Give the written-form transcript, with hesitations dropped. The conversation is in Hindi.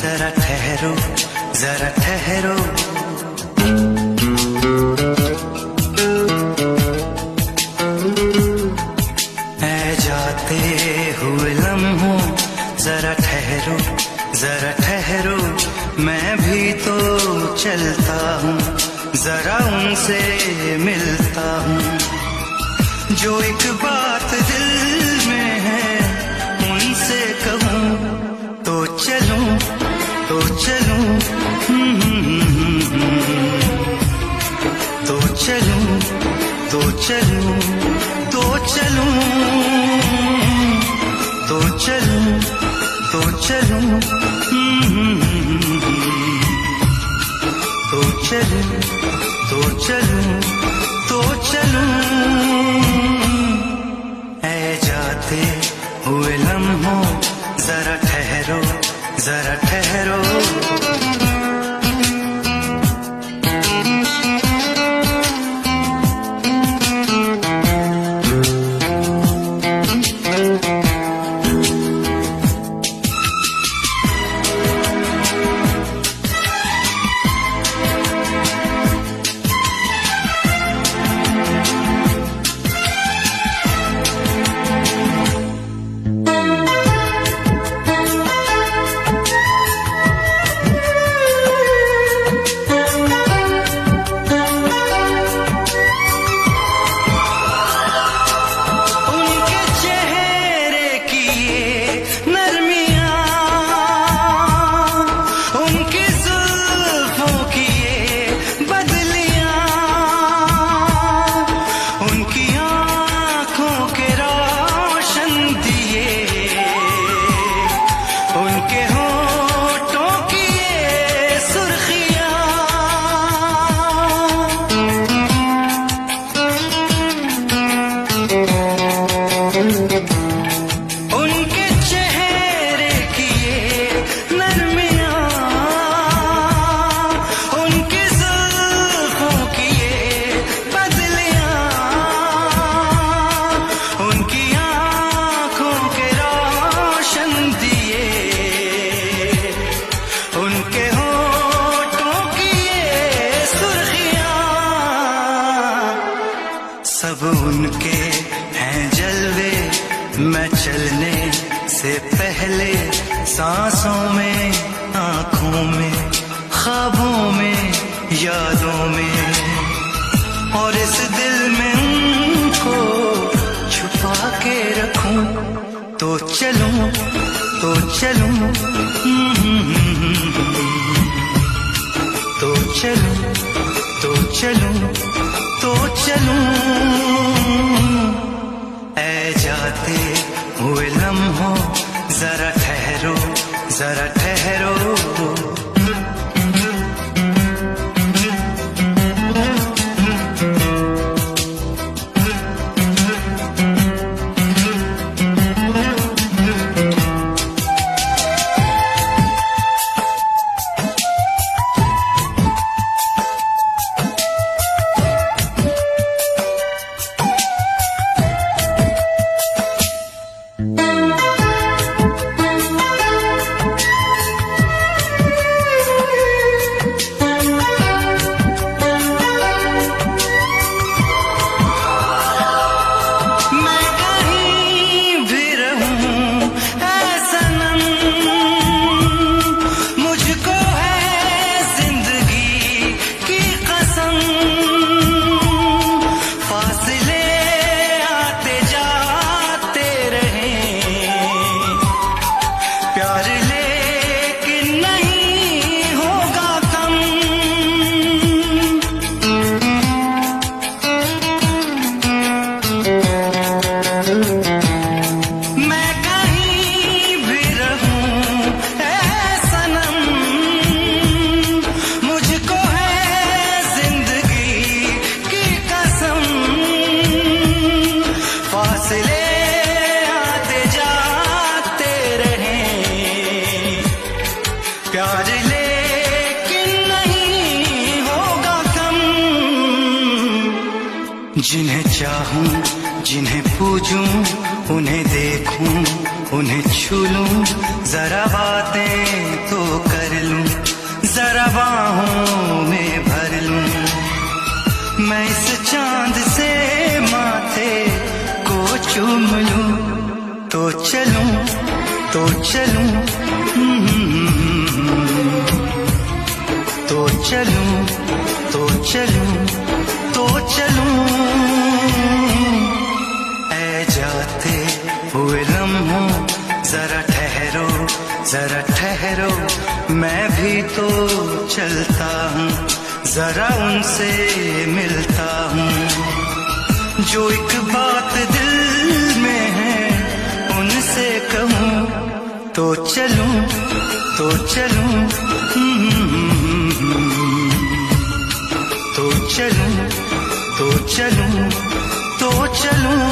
जरा ठहरो, जरा ठहरो। ऐ जाते हुए लम्हों जरा ठहरो, जरा ठहरो। मैं भी तो चलता हूँ, जरा उनसे मिलता हूँ। जो एक बात दिल में है उनसे कहूँ तो चलूं, तो चलूं, तो चलूं, तो चलूं, तो चलूं, तो चलूं, तो चलूं, तो चलूं, तो चलूं, तो चलूं। ऐ जाते हुए लम्हों जरा ठहरो, जरा ठहरो। सब उनके हैं जलवे, मैं चलने से पहले सांसों में, आँखों में, ख्वाबों में, यादों में, और इस दिल में उनको छुपा के रखूं तो चलूं, तो चलूं, तो चलूं, तो चलूं, तो चलूं। ऐ जाते हुए लम्हों जरा ठहरो, जरा ठहरो। प्यार लेकिन नहीं होगा कम। जिन्हें चाहूं, जिन्हें पूजूं, उन्हें देखूं, उन्हें छू लूं, जरा बातें तो कर चलूं तो चलूं तो चलूं। ऐ जाते हुए लम्हों जरा ठहरो जरा ठहरो, मैं भी तो चलता हूँ, जरा उनसे मिलता हूँ। जो एक बात दिल में है उनसे कहूँ तो चलूं तो चलूं, तो चलूं तो चलूं तो चलूं।